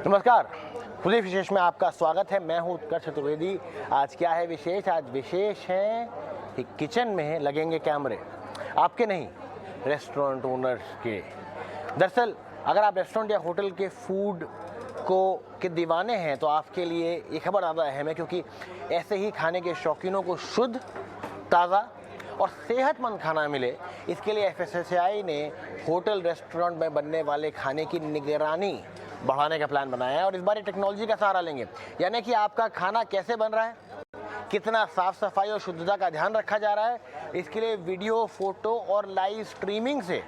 नमस्कार, पुलिस विशेष में आपका स्वागत है। मैं हूं उत्कर्ष चतुर्वेदी। आज क्या है विशेष? आज विशेष है कि किचन में लगेंगे कैमरे, आपके नहीं, रेस्टोरेंट ओनर्स के। दरअसल अगर आप रेस्टोरेंट या होटल के फूड के दीवाने हैं तो आपके लिए ये खबर ज़्यादा अहम है, क्योंकि ऐसे ही खाने के शौकीनों को शुद्ध, ताज़ा और सेहतमंद खाना मिले, इसके लिए FSSAI ने होटल रेस्टोरेंट में बनने वाले खाने की निगरानी बढ़ाने का प्लान बनाया है। और इस बार ये टेक्नोलॉजी का सहारा लेंगे, यानी कि आपका खाना कैसे बन रहा है, कितना साफ सफाई और शुद्धता का ध्यान रखा जा रहा है, इसके लिए वीडियो, फोटो और लाइव स्ट्रीमिंग से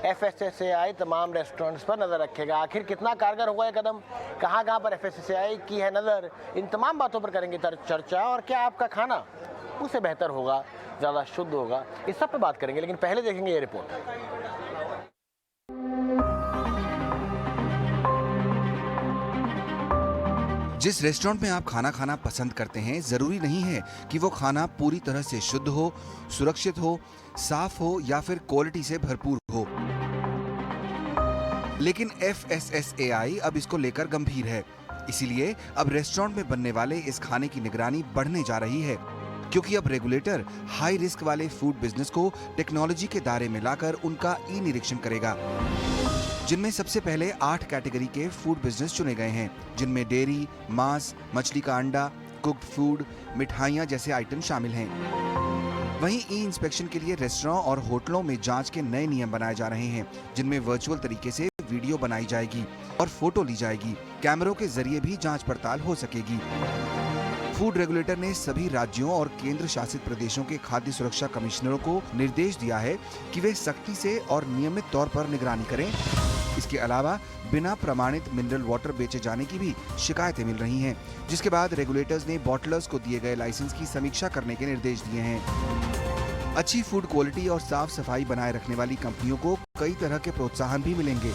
FSSAI तमाम रेस्टोरेंट्स पर नज़र रखेगा। आखिर कितना कारगर होगा ये कदम, कहाँ कहाँ पर FSSAI की है नज़र, इन तमाम बातों पर करेंगे चर्चा। और क्या आपका खाना उससे बेहतर होगा, ज़्यादा शुद्ध होगा, इस सब पे बात करेंगे। लेकिन पहले देखेंगे ये रिपोर्ट। जिस रेस्टोरेंट में आप खाना खाना पसंद करते हैं, जरूरी नहीं है कि वो खाना पूरी तरह से शुद्ध हो, सुरक्षित हो, साफ हो या फिर क्वालिटी से भरपूर हो। लेकिन FSSAI अब इसको लेकर गंभीर है। इसीलिए अब रेस्टोरेंट में बनने वाले इस खाने की निगरानी बढ़ने जा रही है, क्योंकि अब रेगुलेटर हाई रिस्क वाले फूड बिजनेस को टेक्नोलॉजी के दायरे में लाकर उनका ई निरीक्षण करेगा, जिनमें सबसे पहले 8 कैटेगरी के फूड बिजनेस चुने गए हैं, जिनमें डेयरी, मांस, मछली का अंडा, कुक्ड फूड, मिठाइयां जैसे आइटम शामिल हैं। वहीं ई इंस्पेक्शन के लिए रेस्टोरेंट और होटलों में जांच के नए नियम बनाए जा रहे हैं, जिनमें वर्चुअल तरीके से वीडियो बनाई जाएगी और फोटो ली जाएगी। कैमरों के जरिए भी जांच पड़ताल हो सकेगी। फूड रेगुलेटर ने सभी राज्यों और केंद्र शासित प्रदेशों के खाद्य सुरक्षा कमिश्नरों को निर्देश दिया है कि वे सख्ती से और नियमित तौर पर निगरानी करें। इसके अलावा बिना प्रमाणित मिनरल वाटर बेचे जाने की भी शिकायतें मिल रही हैं, जिसके बाद रेगुलेटर्स ने बॉटलर्स को दिए गए लाइसेंस की समीक्षा करने के निर्देश दिए हैं। अच्छी फूड क्वालिटी और साफ सफाई बनाए रखने वाली कंपनियों को कई तरह के प्रोत्साहन भी मिलेंगे।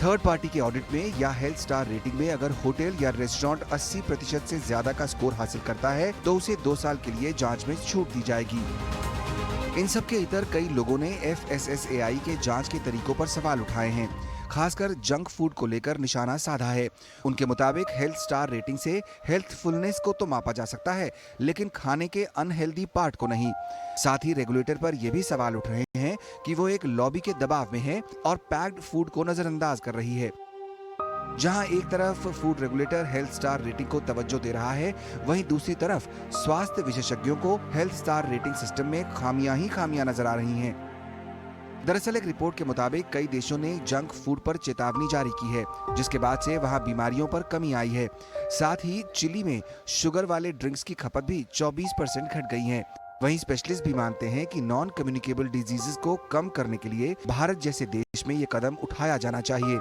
थर्ड पार्टी के ऑडिट में या हेल्थ स्टार रेटिंग में अगर होटल या रेस्टोरेंट 80% से ज्यादा का स्कोर हासिल करता है तो उसे 2 साल के लिए जांच में छूट दी जाएगी। इन सब के इतर कई लोगों ने FSSAI के जांच के तरीकों पर सवाल उठाए हैं, खासकर जंक फूड को लेकर निशाना साधा है। उनके मुताबिक हेल्थ स्टार रेटिंग से हेल्थफुलनेस को तो मापा जा सकता है, लेकिन खाने के अनहेल्दी पार्ट को नहीं। साथ ही रेगुलेटर पर यह भी सवाल उठ रहे हैं कि वो एक लॉबी के दबाव में है और पैक्ड फूड को नजरअंदाज कर रही है। जहां एक तरफ food regulator health star rating को तवज्जो दे रहा है, वहीं दूसरी तरफ स्वास्थ्य विशेषज्ञों को हेल्थ स्टार रेटिंग सिस्टम में खामियां ही खामियां नजर आ रही हैं। दरअसल एक रिपोर्ट के मुताबिक कई देशों ने जंक फूड पर चेतावनी जारी की है, जिसके बाद से वहां बीमारियों पर कमी आई है। साथ ही चिली में शुगर वाले ड्रिंक्स की खपत भी 24% घट गई है। वहीं स्पेशलिस्ट भी मानते हैं कि नॉन कम्युनिकेबल डिजीजेस को कम करने के लिए भारत जैसे देश में ये कदम उठाया जाना चाहिए।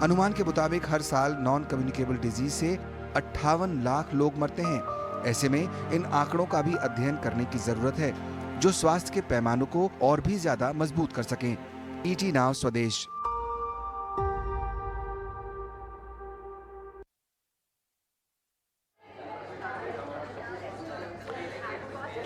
अनुमान के मुताबिक हर साल नॉन कम्युनिकेबल डिजीज से 58 लाख लोग मरते हैं। ऐसे में इन आंकड़ों का भी अध्ययन करने की जरूरत है, जो स्वास्थ्य के पैमानों को और भी ज्यादा मजबूत कर सकें। ET नाउ स्वदेश।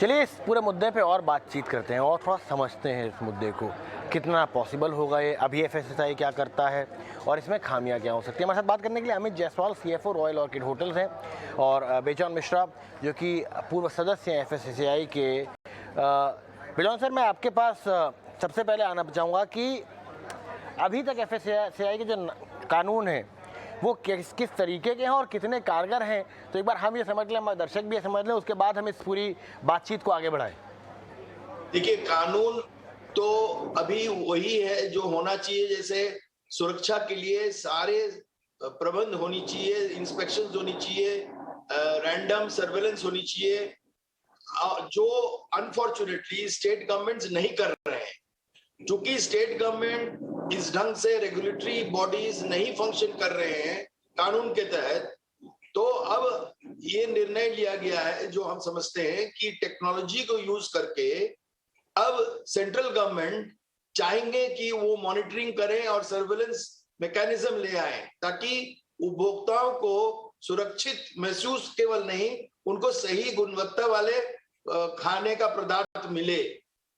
चलिए इस पूरे मुद्दे पे और बातचीत करते हैं और थोड़ा समझते हैं इस मुद्दे को, कितना पॉसिबल होगा ये, अभी FSSAI क्या करता है और इसमें खामियां क्या हो सकती है। हमारे साथ बात करने के लिए Amit Jaiswal, CFO royal orchid hotels हैं, और बेजॉन मिश्रा जो कि पूर्व सदस्य हैं FSSAI के। बेजॉन सर, मैं आपके पास सबसे पहले आना चाहूँगा कि अभी तक FSSAI के जो कानून हैं वो किस तरीके के हैं और कितने कारगर हैं, तो एक बार हम ये समझ लें, हमारे दर्शक भी ये समझ लें, उसके बाद हम इस पूरी बातचीत को आगे बढ़ाएं। देखिए, कानून तो अभी वही है जो होना चाहिए। जैसे सुरक्षा के लिए सारे प्रबंध होनी चाहिए, इंस्पेक्शन होनी चाहिए, रैंडम सर्वेलेंस होनी चाहिए, जो अनफॉर्चुनेटली स्टेट गवर्नमेंट्स नहीं कर रहे हैं। क्योंकि स्टेट गवर्नमेंट इस ढंग से रेगुलेटरी बॉडीज नहीं फंक्शन कर रहे हैं कानून के तहत, तो अब ये निर्णय लिया गया है, जो हम समझते हैं कि टेक्नोलॉजी को यूज करके अब सेंट्रल गवर्नमेंट चाहेंगे कि वो मॉनिटरिंग करें और सर्वेलेंस मैकेनिज्म ले आए, ताकि उपभोक्ताओं को सुरक्षित महसूस केवल नहीं, उनको सही गुणवत्ता वाले खाने का पदार्थ मिले,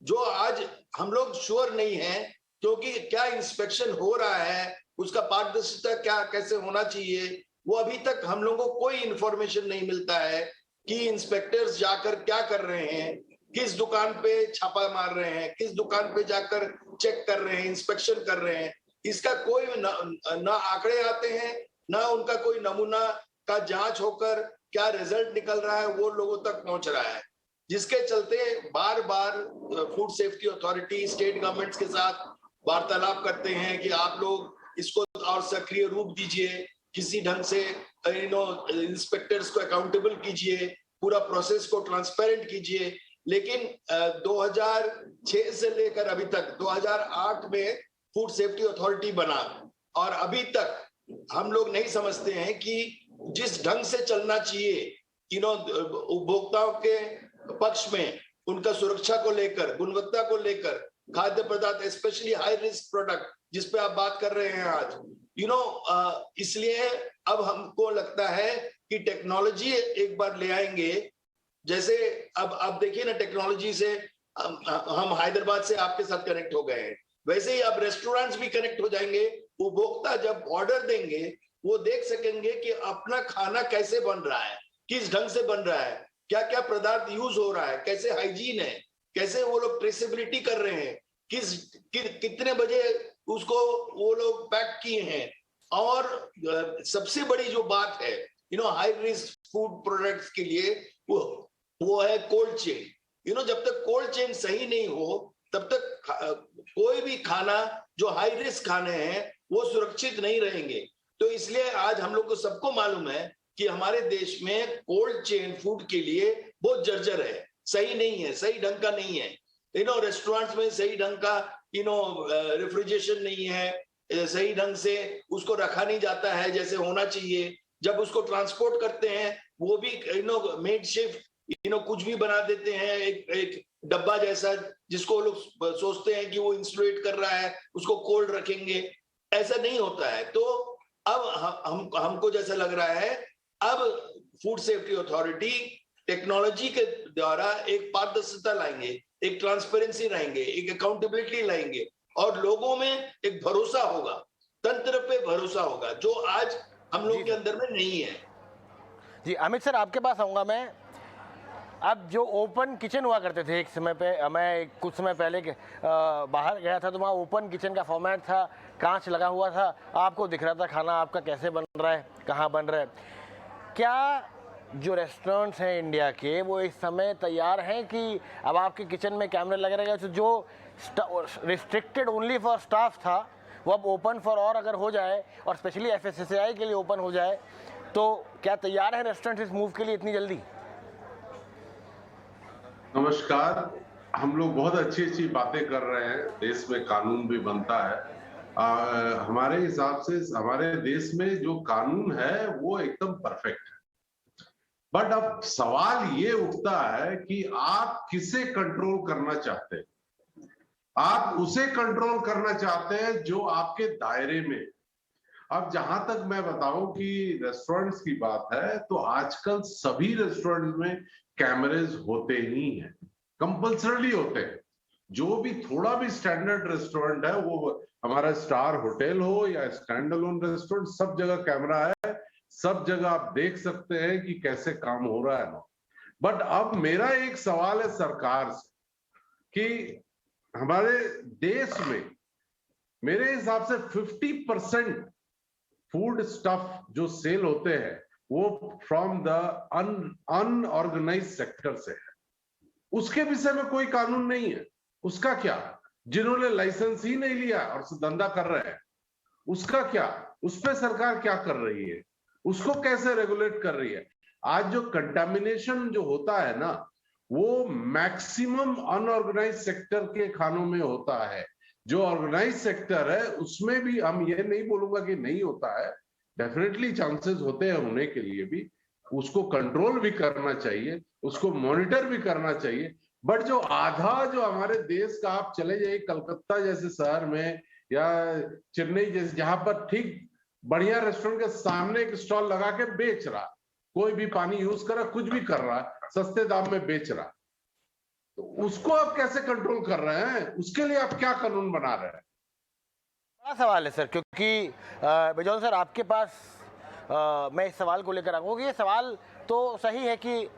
जो आज हम लोग श्योर नहीं है, क्योंकि क्या इंस्पेक्शन हो रहा है, उसका पारदर्शिता क्या कैसे होना चाहिए, वो अभी तक हम लोगों को कोई इंफॉर्मेशन नहीं मिलता है कि इंस्पेक्टर्स जाकर क्या कर रहे हैं, किस दुकान पे छापा मार रहे हैं, किस दुकान पे जाकर चेक कर रहे हैं, इंस्पेक्शन कर रहे हैं। इसका कोई ना आंकड़े आते हैं, ना उनका कोई नमूना का जांच होकर क्या रिजल्ट निकल रहा है वो लोगों तक पहुंच रहा है, जिसके चलते बार बार food safety authority state governments के साथ वार्तालाप करते हैं कि आप लोग इसको और सक्रिय रूप दीजिए, किसी ढंग से इंस्पेक्टर्स को अकाउंटेबल कीजिए, पूरा प्रोसेस को ट्रांसपेरेंट कीजिए। लेकिन 2006 से लेकर अभी तक 2008 में फूड सेफ्टी अथॉरिटी बना और अभी तक हम लोग नहीं समझते हैं कि जिस ढंग से चलना चाहिए उपभोक्ताओं के पक्ष में, उनका सुरक्षा को लेकर, गुणवत्ता को लेकर, खाद्य पदार्थ स्पेशली हाई रिस्क प्रोडक्ट जिस पे आप बात कर रहे हैं आज, इसलिए अब हमको लगता है कि टेक्नोलॉजी एक बार ले आएंगे। जैसे अब देखिए ना, टेक्नोलॉजी से हम हैदराबाद से आपके साथ कनेक्ट हो गए हैं, वैसे ही अब रेस्टोरेंट्स भी कनेक्ट हो जाएंगे। उपभोक्ता जब ऑर्डर देंगे वो देख सकेंगे कि अपना खाना कैसे बन रहा है, किस ढंग से बन रहा है, क्या क्या पदार्थ यूज हो रहा है, कैसे हाइजीन है, कैसे वो लोग ट्रेसेबिलिटी कर रहे हैं, कितने बजे उसको वो लोग पैक किए हैं। और सबसे बड़ी जो बात है हाई रिस्क फूड प्रोडक्ट्स के लिए वो है कोल्ड चेन। जब तक कोल्ड चेन सही नहीं हो तब तक कोई भी खाना जो हाई रिस्क खाने हैं वो सुरक्षित नहीं रहेंगे। तो इसलिए आज हम लोग को सबको मालूम है कि हमारे देश में कोल्ड चेन फूड के लिए बहुत जर्जर है, सही नहीं है, सही ढंग का नहीं है। रेस्टोरेंट्स में सही ढंग का रेफ्रिजरेशन नहीं है, सही ढंग से उसको रखा नहीं जाता है जैसे होना चाहिए। जब उसको ट्रांसपोर्ट करते हैं वो भी मेड शिफ्ट कुछ भी बना देते हैं, एक डब्बा जैसा जिसको लोग सोचते हैं कि वो इंसुलेट कर रहा है, उसको कोल्ड रखेंगे, ऐसा नहीं होता है। तो अब हमको जैसा लग रहा है अब फूड सेफ्टी अथॉरिटी टेक्नोलॉजी के द्वारा एक पारदर्शिता लाएंगे, एक ट्रांसपेरेंसी लाएंगे, एक अकाउंटेबिलिटी लाएंगे और लोगों में एक भरोसा होगा, तंत्र पे भरोसा होगा, जो आज हम लोग के अंदर में नहीं है। जी अमित सर, आपके पास आऊंगा मैं। अब जो ओपन किचन हुआ करते थे एक समय पे, मैं कुछ समय पहले बाहर गया था तो वहाँ ओपन किचन का फॉर्मेट था, कांच लगा हुआ था, आपको दिख रहा था खाना आपका कैसे बन रहा है, कहाँ बन रहा है। क्या जो रेस्टोरेंट्स हैं इंडिया के वो इस समय तैयार हैं कि अब आपके किचन में कैमरे लगे रहेंगे, तो जो रिस्ट्रिक्टेड ओनली फॉर स्टाफ था वो अब ओपन फॉर और अगर हो जाए और स्पेशली FSSAI के लिए ओपन हो जाए, तो क्या तैयार है रेस्टोरेंट इस मूव के लिए इतनी जल्दी? नमस्कार। हम लोग बहुत अच्छी बातें कर रहे हैं, देश में कानून भी बनता है। हमारे हिसाब से हमारे देश में जो कानून है वो एकदम परफेक्ट है। बट अब सवाल ये उठता है कि आप किसे कंट्रोल करना चाहते हैं। आप उसे कंट्रोल करना चाहते हैं जो आपके दायरे में। अब जहां तक मैं बताऊं कि रेस्टोरेंट्स की बात है, तो आजकल सभी रेस्टोरेंट में कैमरेज होते ही हैं, कंपल्सरली होते हैं। जो भी थोड़ा भी स्टैंडर्ड रेस्टोरेंट है, वो हमारा स्टार होटल हो या स्टैंड अलोन रेस्टोरेंट, सब जगह कैमरा है, सब जगह आप देख सकते हैं कि कैसे काम हो रहा है। बट अब मेरा एक सवाल है सरकार से कि हमारे देश में मेरे हिसाब से 50% फूड स्टफ जो सेल होते हैं वो फ्रॉम द अनऑर्गेनाइज्ड सेक्टर से है। उसके विषय में कोई कानून नहीं है। उसका क्या? जिन्होंने लाइसेंस ही नहीं लिया और धंधा कर रहे हैं, उसका क्या? उस पर सरकार क्या कर रही है? उसको कैसे रेगुलेट कर रही है? आज जो कंटामिनेशन जो होता है ना, वो मैक्सिमम अनऑर्गेनाइज्ड सेक्टर के खानों में होता है। जो ऑर्गेनाइज्ड सेक्टर है उसमें भी हम ये नहीं बोलूंगा कि नहीं होता है, डेफिनेटली चांसेस होते हैं होने के लिए भी। उसको कंट्रोल भी करना चाहिए, उसको मॉनिटर भी करना चाहिए। बट जो आधा जो हमारे देश का, आप चले जाइए कलकत्ता जैसे शहर में या चेन्नई जैसे, जहां पर ठीक बढ़िया रेस्टोरेंट के सामने एक स्टॉल लगा के बेच रहा, कोई भी पानी यूज कर रहा, कुछ भी कर रहा, सस्ते दाम में बेच रहा, तो उसको आप कैसे कंट्रोल कर रहे हैं? उसके लिए आप क्या कानून बना रहे हैं? बड़ा सवाल है सर, क्योंकि बिजॉन सर आपके पास मैं इस सवाल को लेकर आऊँगा कि ये सवाल तो सही है कि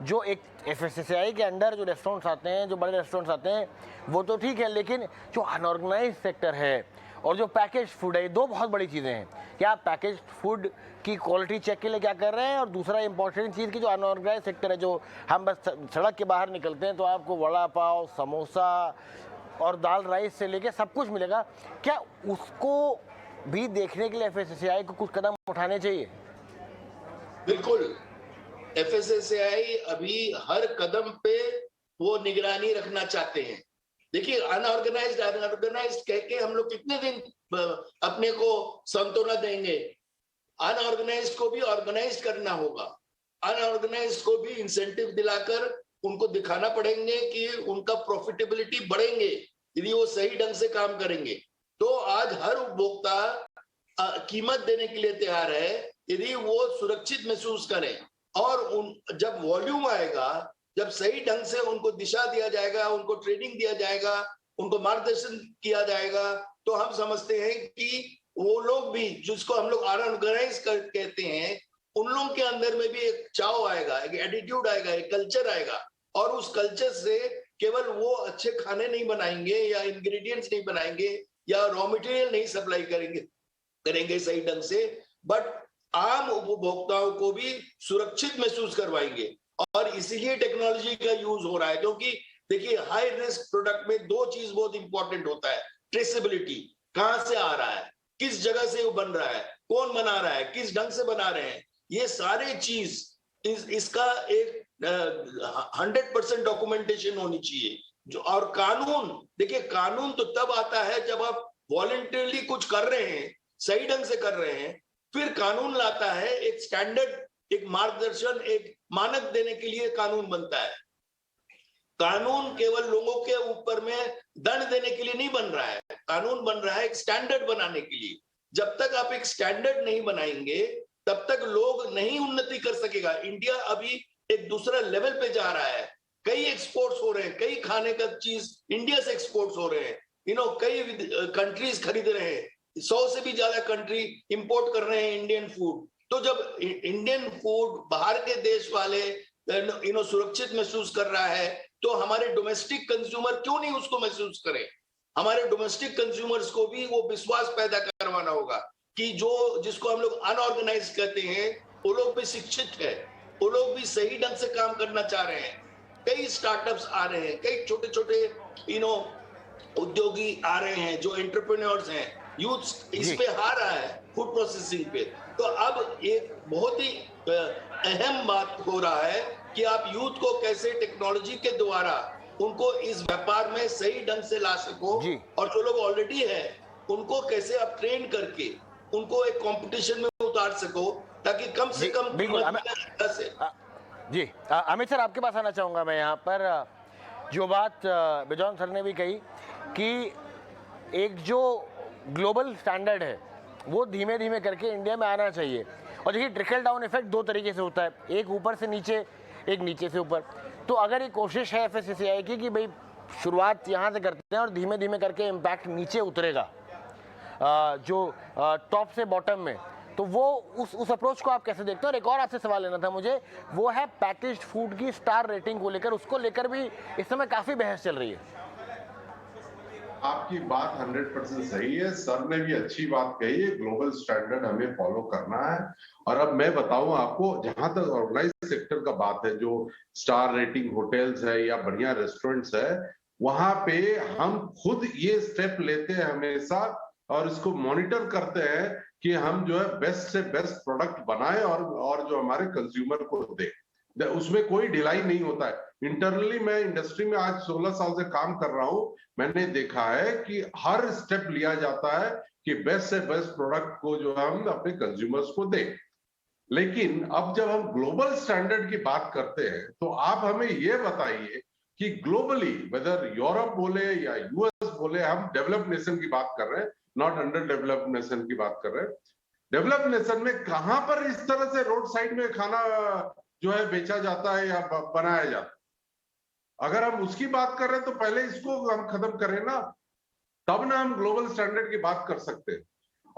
जो एक FSSAI के अंडर जो रेस्टोरेंट्स आते हैं, जो बड़े रेस्टोरेंट्स आते हैं, वो तो ठीक है, लेकिन जो अनऑर्गेनाइज सेक्टर है और जो पैकेज फूड है, ये दो बहुत बड़ी चीज़ें हैं कि आप पैकेज फूड की क्वालिटी चेक के लिए क्या कर रहे हैं, और दूसरा इंपॉर्टेंट चीज़ की जो अनऑर्गेनाइज सेक्टर है, जो हम बस सड़क के बाहर निकलते हैं तो आपको वड़ा पाव, समोसा और दाल राइस से लेके सब कुछ मिलेगा। क्या उसको भी देखने के लिए FSSAI को कुछ कदम उठाने चाहिए? बिल्कुल, FSSAI अभी हर कदम पे वो निगरानी रखना चाहते हैं। देखिए, अनऑर्गेनाइज्ड कह के हम लोग कितने दिन अपने को सांत्वना देंगे? अनऑर्गेनाइज्ड को भी ऑर्गेनाइज करना होगा। अनऑर्गेनाइज्ड को भी इंसेंटिव दिलाकर उनको दिखाना पड़ेंगे कि उनका प्रॉफिटेबिलिटी बढ़ेंगे यदि वो सही ढंग से काम करेंगे। तो आज हर उपभोक्ता कीमत देने के लिए तैयार है यदि वो सुरक्षित महसूस करें, और जब वॉल्यूम आएगा, जब सही ढंग से उनको दिशा दिया जाएगा, उनको ट्रेनिंग दिया जाएगा, उनको मार्गदर्शन किया जाएगा, तो हम समझते हैं कि वो लोग भी, जिसको हम लोग अनऑर्गेनाइज कहते हैं, उन लोगों के अंदर में भी एक चाव आएगा, एक एटीट्यूड आएगा, एक कल्चर आएगा, और उस कल्चर से केवल वो अच्छे खाने नहीं बनाएंगे या इंग्रेडिएंट्स नहीं बनाएंगे या रॉ मटेरियल नहीं सप्लाई करेंगे सही ढंग से, बट आम उपभोक्ताओं को भी सुरक्षित महसूस करवाएंगे। और इसीलिए टेक्नोलॉजी का यूज हो रहा है, क्योंकि देखिए, हाई रिस्क प्रोडक्ट में दो चीज बहुत इंपॉर्टेंट होता है। ट्रेसेबिलिटी, कहां से आ रहा है, किस जगह से वो बन रहा है, कौन बना रहा है, किस ढंग से बना रहे हैं, ये सारे चीज इसका एक 100% डॉक्यूमेंटेशन होनी चाहिए। जो और कानून, देखिए, कानून तो तब आता है जब आप वॉलंटरली कुछ कर रहे हैं, सही ढंग से कर रहे हैं, फिर कानून लाता है एक स्टैंडर्ड, एक मार्गदर्शन, एक मानक देने के लिए कानून बनता है। कानून केवल लोगों के ऊपर में दंड देने के लिए नहीं बन रहा है, कानून बन रहा है एक स्टैंडर्ड बनाने के लिए। जब तक आप एक स्टैंडर्ड नहीं बनाएंगे, तब तक लोग नहीं उन्नति कर सकेगा। इंडिया अभी एक दूसरा लेवल पे जा रहा है, कई एक्सपोर्ट्स हो रहे हैं, कई खाने का चीज इंडिया से एक्सपोर्ट्स हो रहे हैं, कई कंट्रीज खरीद रहे हैं, 100 से भी ज्यादा कंट्री इंपोर्ट कर रहे हैं इंडियन फूड। तो जब इंडियन फूड बाहर के देश वाले सुरक्षित महसूस कर रहा है, तो हमारे डोमेस्टिक कंज्यूमर क्यों नहीं उसको महसूस करें? हमारे डोमेस्टिक कंज्यूमर्स को भी वो विश्वास पैदा करवाना होगा कि जिसको हम लोग अनऑर्गेनाइज कहते हैं, वो लोग भी शिक्षित है, वो लोग भी सही ढंग से काम करना चाह रहे हैं। कई स्टार्टअप्स आ रहे हैं, कई छोटे छोटे उद्योगी आ रहे हैं, जो एंटरप्रेन्योर्स हैं, यूथ इस पे आ रहा है, फूड प्रोसेसिंग पे। तो अब एक बहुत ही अहम बात हो रहा है कि आप यूथ को कैसे टेक्नोलॉजी के द्वारा उनको इस व्यापार में सही ढंग से ला सको, और जो लोग ऑलरेडी है उनको कैसे आप ट्रेन करके उनको एक कंपटीशन में उतार सको, ताकि कम से कम जी। अमित सर, आपके पास आना चाहूंगा मैं यहाँ पर। जो बात बिजॉन सर ने भी कही कि एक जो ग्लोबल स्टैंडर्ड है वो धीमे धीमे करके इंडिया में आना चाहिए। और देखिए, ट्रिकल डाउन इफेक्ट दो तरीके से होता है, एक ऊपर से नीचे, एक नीचे से ऊपर। तो अगर ये कोशिश है FSSAI की कि भाई शुरुआत यहाँ से करते हैं और धीमे धीमे करके इम्पैक्ट नीचे उतरेगा, जो टॉप से बॉटम में, तो वो उस अप्रोच को आप कैसे देखते हैं? और एक और आपसे सवाल लेना था मुझे, वो है पैकेज्ड फूड की स्टार रेटिंग को लेकर। उसको लेकर भी इस समय काफी बहस चल रही है। आपकी बात 100% सही है, सर ने भी अच्छी बात कही है, ग्लोबल स्टैंडर्ड हमें फॉलो करना है। और अब मैं बताऊं आपको, जहां तक ऑर्गेनाइज सेक्टर का बात है, जो स्टार रेटिंग होटल्स है या बढ़िया रेस्टोरेंट्स है, वहां पे हम खुद ये स्टेप लेते हैं हमेशा, और इसको मॉनिटर करते हैं कि हम जो है बेस्ट से बेस्ट प्रोडक्ट बनाएं और जो हमारे कंज्यूमर को दे। उसमें कोई ढिलाई नहीं होता है। इंटरनली मैं इंडस्ट्री में आज 16 साल से काम कर रहा हूं, मैंने देखा है कि हर स्टेप लिया जाता है कि बेस्ट से बेस्ट प्रोडक्ट को जो हम अपने कंज्यूमर्स को दें। लेकिन अब जब हम ग्लोबल स्टैंडर्ड की बात करते हैं, तो आप हमें ये बताइए कि ग्लोबली, वेदर यूरोप बोले या यूएस बोले, हम डेवलप्ड नेशन की बात कर रहे हैं, नॉट अंडर डेवलप्ड नेशन की बात कर रहे हैं। डेवलप्ड नेशन में कहां पर इस तरह से रोड साइड में खाना जो है बेचा जाता है या बनाया जाता है? अगर हम उसकी बात कर रहे हैं तो पहले इसको हम खत्म करें ना, तब ना हम ग्लोबल स्टैंडर्ड की बात कर सकते हैं।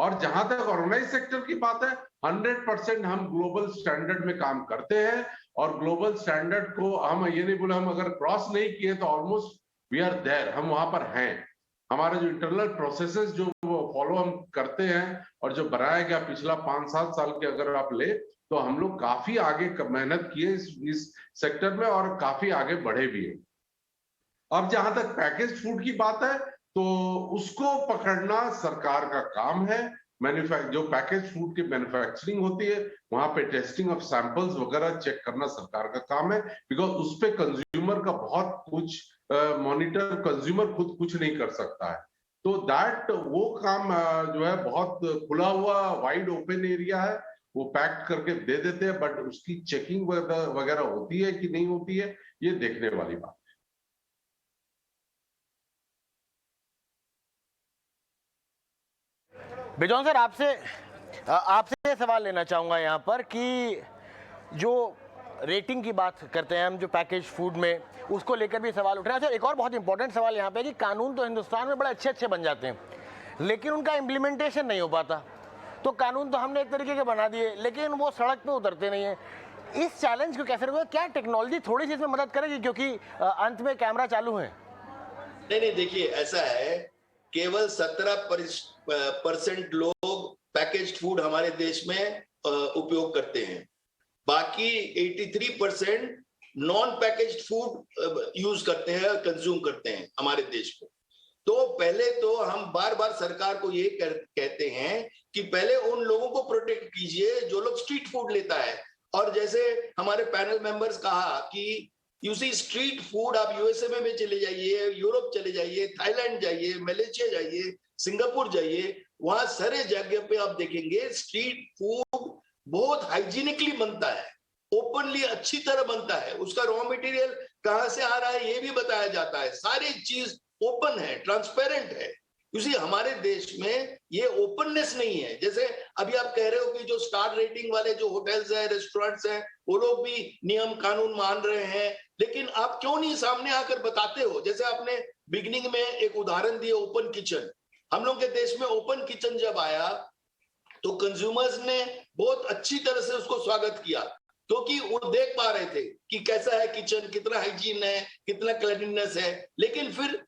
और जहां तक ऑर्गेनाइज सेक्टर की बात है, 100% हम ग्लोबल स्टैंडर्ड में काम करते हैं, और ग्लोबल स्टैंडर्ड को हम ये नहीं बोले हम अगर क्रॉस नहीं किए तो ऑलमोस्ट वी आर देयर, हम वहां पर हैं। हमारे जो इंटरनल प्रोसेसेस जो फॉलो हम करते हैं और जो बनाया गया पिछला 5-7 साल के अगर आप ले, तो हम लोग काफी आगे मेहनत किए इस सेक्टर में और काफी आगे बढ़े भी हैं। अब जहां तक पैकेज फूड की बात है, तो उसको पकड़ना सरकार का काम है। जो पैकेज फूड की मैन्युफैक्चरिंग होती है, वहां पे टेस्टिंग ऑफ सैंपल्स वगैरह चेक करना सरकार का काम है, बिकॉज उस पे कंज्यूमर का बहुत कुछ मॉनिटर कंज्यूमर खुद कुछ नहीं कर सकता है। तो दैट वो काम जो है बहुत खुला हुआ वाइड ओपन एरिया है, वो पैक्ड करके दे देते हैं, बट उसकी चेकिंग वगैरह होती है कि नहीं होती है, ये देखने वाली बात। बिजॉन सर, आपसे सवाल लेना चाहूँगा यहाँ पर कि जो रेटिंग की बात करते हैं हम, जो पैकेज फूड में, उसको लेकर भी सवाल उठ रहा है। सर, एक और बहुत इंपॉर्टेंट सवाल यहाँ पे है कि कानून तो हिंदुस्तान में बड़े अच्छे अच्छे बन जाते हैं, लेकिन उनका इम्प्लीमेंटेशन नहीं हो पाता। तो कानून तो हमने एक तरीके के बना दिए, लेकिन वो सड़क पे उतरते नहीं है। इस चैलेंज को कैसे रोकें? क्या टेक्नोलॉजी थोड़ी सी इसमें मदद करेगी, क्योंकि अंत में कैमरा चालू है? नहीं, देखिए ऐसा है, केवल 17% लोग पैकेज्ड फूड हमारे देश में उपयोग करते हैं, बाकी 83% नॉन पैकेज्ड फूड यूज करते हैं, कंज्यूम करते हैं हमारे देश में। तो पहले तो हम बार बार सरकार को ये कहते हैं कि पहले उन लोगों को प्रोटेक्ट कीजिए जो लोग स्ट्रीट फूड लेता है। और जैसे हमारे पैनल मेंबर्स कहा कि यू सी स्ट्रीट फूड, आप यूएसए में भी चले जाइए, यूरोप चले जाइए, थाईलैंड जाइए, मलेशिया जाइए, सिंगापुर जाइए, वहां सारे जगह पे आप देखेंगे स्ट्रीट फूड बहुत हाइजीनिकली बनता है, ओपनली अच्छी तरह बनता है, उसका रॉ मटेरियल कहां से आ रहा है ये भी बताया जाता है, सारी चीज ओपन है, ट्रांसपेरेंट है। उसी हमारे देश में ये ओपननेस नहीं है। जैसे अभी आप कह रहे हो कि जो स्टार रेटिंग वाले जो होटल्स हैं, रेस्टोरेंट्स हैं, वो लोग भी नियम कानून मान रहे हैं, लेकिन आप क्यों नहीं सामने आकर बताते हो? जैसे आपने बिगिनिंग में एक उदाहरण दिया ओपन किचन, हम लोग के देश में ओपन किचन जब आया तो कंज्यूमर्स ने बहुत अच्छी तरह से उसको स्वागत किया, क्योंकि वो देख पा रहे थे कि कैसा है किचन, कितना हाइजीन है, कितना क्लीनलीनेस है। लेकिन फिर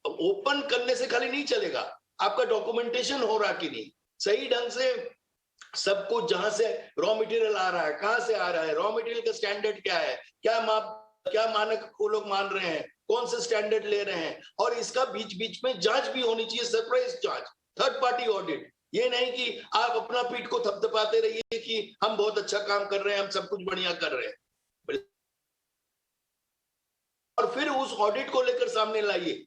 ओपन करने से खाली नहीं चलेगा, आपका डॉक्यूमेंटेशन हो रहा कि नहीं, सही ढंग से सब कुछ, जहां से रॉ मटेरियल आ रहा है, कहां से आ रहा है, रॉ मटेरियल का स्टैंडर्ड क्या है, क्या मानक वो लोग मान रहे हैं, कौन से स्टैंडर्ड ले रहे हैं, और इसका बीच बीच में जांच भी होनी चाहिए, सरप्राइज जांच, थर्ड पार्टी ऑडिट। ये नहीं कि आप अपना पीठ को थपथपाते रहिए कि हम बहुत अच्छा काम कर रहे हैं, हम सब कुछ बढ़िया कर रहे हैं, और फिर उस ऑडिट को लेकर सामने लाइए।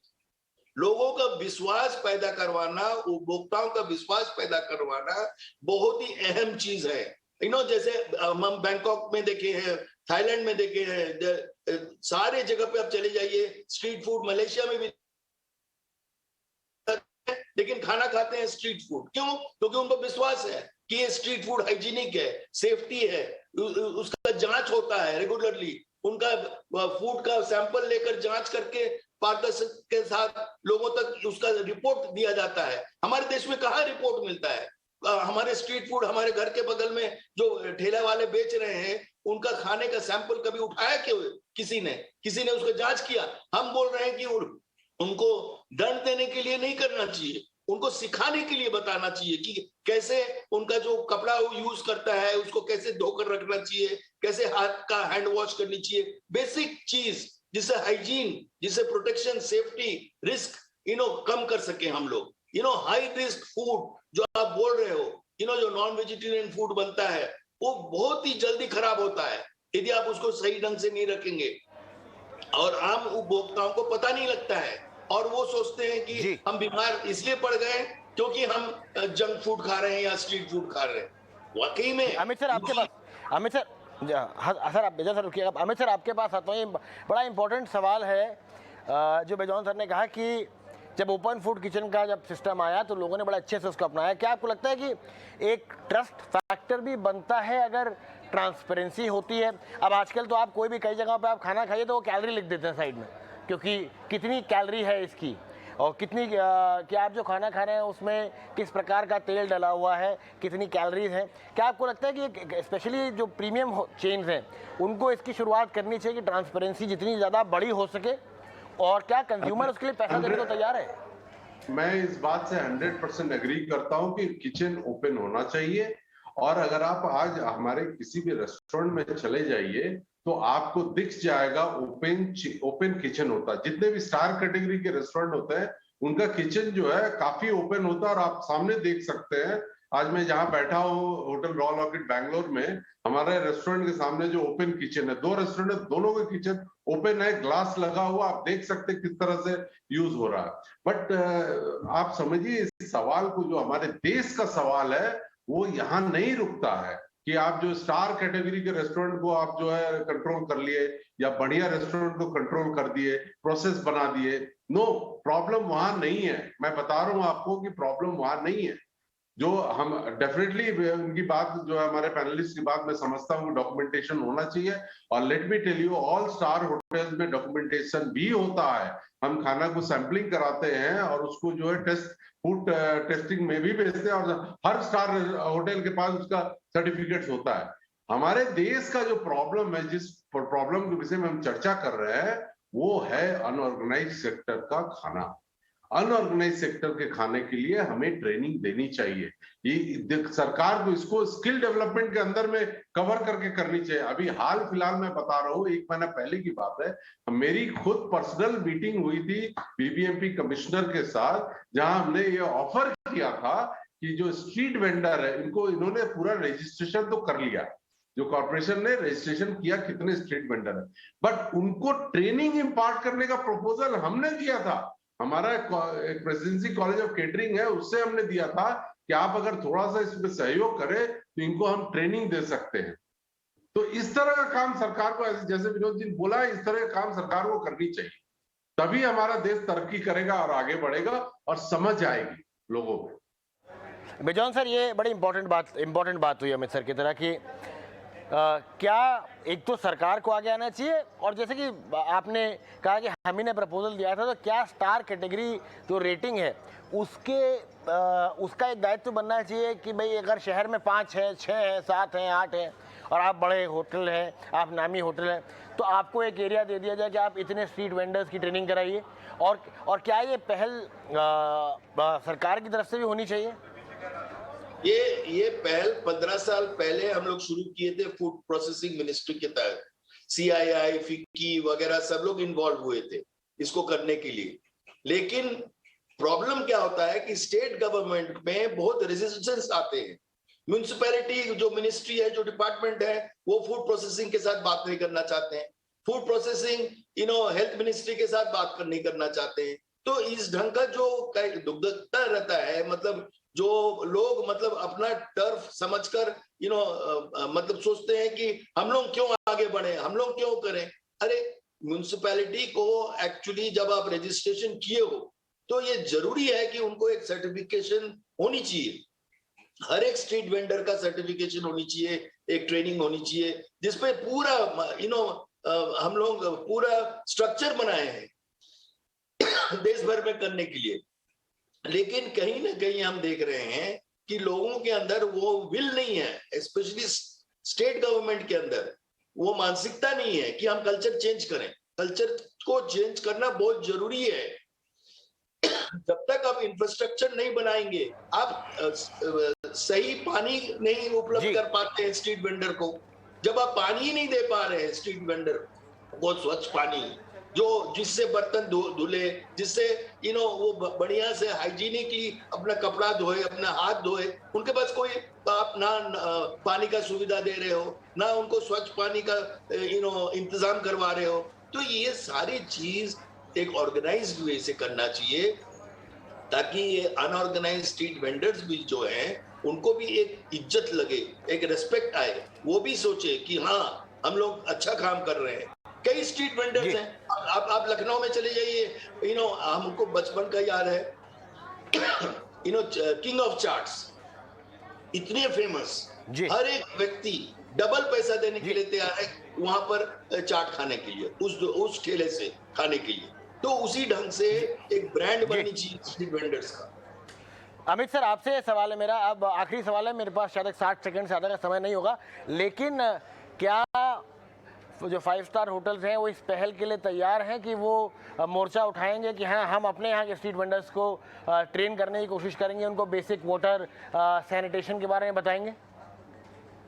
लोगों का विश्वास पैदा करवाना, उपभोक्ताओं का विश्वास पैदा करवाना बहुत ही अहम चीज है। जैसे हम बैंकॉक में देखे हैं, थाईलैंड में देखे हैं, सारे जगह पे आप चले जाइए, स्ट्रीट फूड, मलेशिया में भी, लेकिन खाना खाते हैं स्ट्रीट फूड। क्यों? क्योंकि उनको विश्वास है कि ये स्ट्रीट फूड हाइजीनिक है, सेफ्टी है, उसका जांच होता है रेगुलरली, उनका फूड का सैंपल लेकर जांच करके पारदर्शिता के साथ लोगों तक उसका रिपोर्ट दिया जाता है। हमारे देश में कहाँ रिपोर्ट मिलता है? हमारे स्ट्रीट फूड, हमारे घर के बगल में जो ठेला वाले बेच रहे हैं, उनका खाने का सैंपल कभी उठाया क्यों? किसी ने उसका जांच किया? हम बोल रहे हैं कि उनको दंड देने के लिए नहीं करना चाहिए, उनको सिखाने के लिए बताना चाहिए कि कैसे उनका जो कपड़ा यूज करता है उसको कैसे धोकर रखना चाहिए, कैसे हाथ का हैंड वॉश करनी चाहिए, बेसिक चीज जिससे हाइजीन, जिससे प्रोटेक्शन, सेफ्टी, रिस्क कम कर सके हम लोग। हाई रिस्क फूड जो आप बोल रहे हो, जो नॉन वेजिटेरियन फूड बनता है, वो बहुत ही जल्दी खराब होता है यदि आप उसको सही ढंग से नहीं रखेंगे, और आम उपभोक्ताओं को पता नहीं लगता है, और वो सोचते हैं कि हम बीमार इसलिए पड़ गए क्योंकि हम जंक फूड खा रहे हैं या स्ट्रीट फूड खा रहे हैं। वाकई में अमित सर आपके पास, अमित सर आप बेजा सर रुकिएगा, अमित सर आपके पास आता हूँ। बड़ा इंपॉर्टेंट सवाल है जो बेजौन सर ने कहा कि जब ओपन फूड किचन का जब सिस्टम आया तो लोगों ने बड़ा अच्छे से उसको अपनाया। क्या आपको लगता है कि एक ट्रस्ट फैक्टर भी बनता है अगर ट्रांसपेरेंसी होती है? अब आजकल तो आप कोई भी कई जगह पे आप खाना खाइए तो वो कैलोरी लिख देते हैं साइड में, क्योंकि कितनी कैलोरी है इसकी। और कितनी क्या आप जो खाना खा रहे हैं उसमें किस प्रकार का तेल डला हुआ है, कितनी कैलोरीज हैं? क्या आपको लगता है कि स्पेशली जो प्रीमियम चेन्स हैं उनको इसकी शुरुआत करनी चाहिए कि ट्रांसपेरेंसी जितनी ज़्यादा बड़ी हो सके, और क्या कंज्यूमर उसके लिए पैसा देने को तैयार है? मैं इस बात से 100% एग्री करता हूं कि किचन ओपन होना चाहिए। और अगर आप आज हमारे किसी भी रेस्टोरेंट में चले जाइए तो आपको दिख जाएगा ओपन किचन होता है। जितने भी स्टार कैटेगरी के रेस्टोरेंट होते हैं उनका किचन जो है काफी ओपन होता है और आप सामने देख सकते हैं। आज मैं जहां बैठा हूं होटल रॉयल ऑर्किड बैंगलोर में, हमारे रेस्टोरेंट के सामने जो ओपन किचन है, 2 रेस्टोरेंट है, दोनों का किचन ओपन है, ग्लास लगा हुआ, आप देख सकते हैं किस तरह से यूज हो रहा है। बट आप समझिए इस सवाल को, जो हमारे देश का सवाल है वो यहाँ नहीं रुकता है कि आप जो स्टार कैटेगरी के रेस्टोरेंट को आप जो है कंट्रोल कर लिए या बढ़िया रेस्टोरेंट को कंट्रोल कर दिए, प्रोसेस बना दिए। नो, प्रॉब्लम वहां नहीं है। मैं बता रहा हूं आपको कि प्रॉब्लम वहां नहीं है। जो हम डेफिनेटली उनकी बात जो है, हमारे पैनलिस्ट की बात मैं समझता हूँ, डॉक्यूमेंटेशन होना चाहिए। और let me tell you, all star hotels में डॉक्यूमेंटेशन भी होता है। हम खाना को सैंपलिंग कराते हैं और उसको जो है फूड टेस्टिंग में भी भेजते हैं और हर स्टार होटल के पास उसका सर्टिफिकेट होता है। हमारे देश का जो प्रॉब्लम है, जिस प्रॉब्लम के विषय में हम चर्चा कर रहे हैं, वो है अनऑर्गेनाइज सेक्टर का खाना। अनऑर्गेनाइज सेक्टर के खाने के लिए हमें ट्रेनिंग देनी चाहिए। ये सरकार को इसको स्किल डेवलपमेंट के अंदर में कवर करके करनी चाहिए। अभी हाल फिलहाल मैं बता रहा हूँ, 1 महीना पहले की बात है, मेरी खुद पर्सनल मीटिंग हुई थी बीबीएमपी कमिश्नर के साथ, जहां हमने ये ऑफर किया था कि जो स्ट्रीट वेंडर है इन्होंने पूरा रजिस्ट्रेशन तो कर लिया, जो कॉर्पोरेशन ने रजिस्ट्रेशन किया कितने स्ट्रीट वेंडर है, बट उनको ट्रेनिंग इम्पार्ट करने का प्रपोजल हमने दिया था। हमारा एक प्रेसिडेंसी कॉलेज ऑफ केटरिंग है, उससे हमने दिया था कि आप अगर थोड़ा सा इसमें सहयोग करें तो इनको हम ट्रेनिंग दे सकते हैं। तो इस तरह का काम सरकार को, जैसे विनोद जी ने बोला, इस तरह का काम सरकार को करनी चाहिए, तभी हमारा देश तरक्की करेगा और आगे बढ़ेगा और समझ आएगी लोगों को। बिजॉन सर, ये बड़ी इंपॉर्टेंट बात हुई अमित सर की तरह की क्या एक तो सरकार को आगे आना चाहिए, और जैसे कि आपने कहा कि हम ही ने प्रपोजल दिया था, तो क्या स्टार कैटेगरी जो रेटिंग है उसका एक दायित्व बनना चाहिए कि भाई अगर शहर में 5 है, 6 है, 7 है, 8 है और आप बड़े होटल हैं, आप नामी होटल हैं, तो आपको एक एरिया दे दिया जाए कि आप इतने स्ट्रीट वेंडर्स की ट्रेनिंग कराइए। और क्या ये पहल सरकार की तरफ से भी होनी चाहिए? ये पहल 15 साल पहले हम लोग शुरू किए थे फूड प्रोसेसिंग मिनिस्ट्री के तहत। CII, फिक्की वगैरह सब लोग इन्वॉल्व हुए थे इसको करने के लिए। लेकिन प्रॉब्लम क्या होता है कि स्टेट गवर्नमेंट में बहुत रेजिस्टेंस आते हैं। म्युनिसिपैलिटी जो मिनिस्ट्री है, जो डिपार्टमेंट है, वो फूड प्रोसेसिंग के साथ बात नहीं करना चाहते हैं। फूड प्रोसेसिंग हेल्थ मिनिस्ट्री के साथ बात नहीं करना चाहते हैं। तो इस ढंग का जो दुग्धता रहता है, मतलब जो लोग मतलब अपना टर्फ समझकर मतलब सोचते हैं कि हम लोग क्यों आगे बढ़े, हम लोग क्यों करें। अरे म्युनिसिपैलिटी को एक्चुअली जब आप रजिस्ट्रेशन किए हो तो ये जरूरी है कि उनको एक सर्टिफिकेशन होनी चाहिए। हर एक स्ट्रीट वेंडर का सर्टिफिकेशन होनी चाहिए, एक ट्रेनिंग होनी चाहिए, जिसपे पूरा हम लोग पूरा स्ट्रक्चर बनाए हैं देश भर में करने के लिए। लेकिन कहीं ना कहीं हम देख रहे हैं कि लोगों के अंदर वो विल नहीं है, स्पेशली स्टेट गवर्नमेंट के अंदर वो मानसिकता नहीं है कि हम कल्चर चेंज करें। कल्चर को चेंज करना बहुत जरूरी है। जब तक आप इंफ्रास्ट्रक्चर नहीं बनाएंगे, आप सही पानी नहीं उपलब्ध कर पाते हैं स्ट्रीट वेंडर को। जब आप पानी ही नहीं दे पा रहे हैं स्ट्रीट वेंडर को, स्वच्छ पानी जो जिससे बर्तन धुले, जिससे वो बढ़िया से हाइजीनिकली अपना कपड़ा धोए, अपना हाथ धोए, उनके पास कोई आप ना पानी का सुविधा दे रहे हो, ना उनको स्वच्छ पानी का इंतजाम करवा रहे हो। तो ये सारी चीज एक ऑर्गेनाइज्ड वे से करना चाहिए, ताकि ये अनऑर्गेनाइज्ड स्ट्रीट वेंडर्स भी जो हैं उनको भी एक इज्जत लगे, एक रेस्पेक्ट आए, वो भी सोचे कि हाँ हम लोग अच्छा काम कर रहे हैं। कई स्ट्रीट वेंडर्स हैं, आप लखनऊ में चले जाइए, हमको बचपन का याद है किंग ऑफ चाट्स इतने फेमस, हर एक व्यक्ति डबल पैसा देने के लिए तैयार है वहां पर चाट खाने के लिए, उस ठेले से खाने के लिए। तो उसी ढंग से एक ब्रांड बननी चाहिए स्ट्रीट वेंडर्स का। अमित सर, आपसे सवाल है मेरा, अब आखिरी सवाल है, मेरे पास शायद 60 सेकंड से ज़्यादा का समय नहीं होगा, लेकिन क्या जो 5 स्टार होटल्स हैं वो इस पहल के लिए तैयार हैं कि वो मोर्चा उठाएंगे कि हाँ, हम अपने यहाँ के स्ट्रीट वेंडर्स को ट्रेन करने की कोशिश करेंगे, उनको बेसिक वाटर सैनिटेशन के बारे में बताएंगे?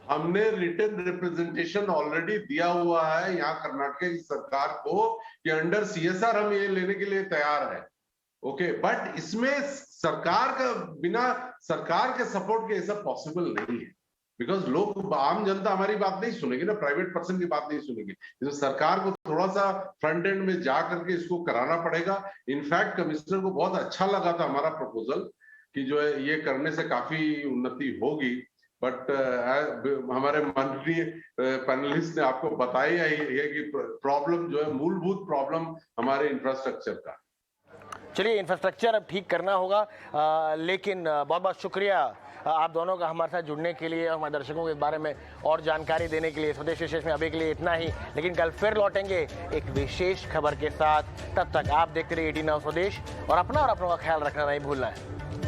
हमने रिटन रिप्रेजेंटेशन ऑलरेडी दिया हुआ है यहाँ कर्नाटक की सरकार को कि अंडर CSR हम ये लेने के लिए तैयार है। ओके, बट इसमें सरकार का बिना सरकार के सपोर्ट के ये सब पॉसिबल नहीं है, बिकॉज लोग, आम जनता हमारी बात नहीं सुनेगी ना, प्राइवेट पर्सन की बात नहीं सुनेगी। तो सरकार को थोड़ा सा फ्रंट एंड में जा करके इसको कराना पड़ेगा। इनफैक्ट कमिश्नर को बहुत अच्छा लगा था हमारा प्रपोजल कि जो है ये करने से काफी उन्नति होगी, बट हमारे माननीय पैनलिस्ट ने आपको बताया ही है कि प्रॉब्लम जो है, मूलभूत प्रॉब्लम हमारे इंफ्रास्ट्रक्चर का। चलिए, इंफ्रास्ट्रक्चर अब ठीक करना होगा, लेकिन बहुत बहुत शुक्रिया आप दोनों का हमारे साथ जुड़ने के लिए और हमारे दर्शकों के बारे में और जानकारी देने के लिए। स्वदेश विशेष में अभी के लिए इतना ही, लेकिन कल फिर लौटेंगे एक विशेष खबर के साथ। तब तक आप देखते रहिए 18 स्वदेश और अपना और अपनों का ख्याल रखना नहीं भूलना है।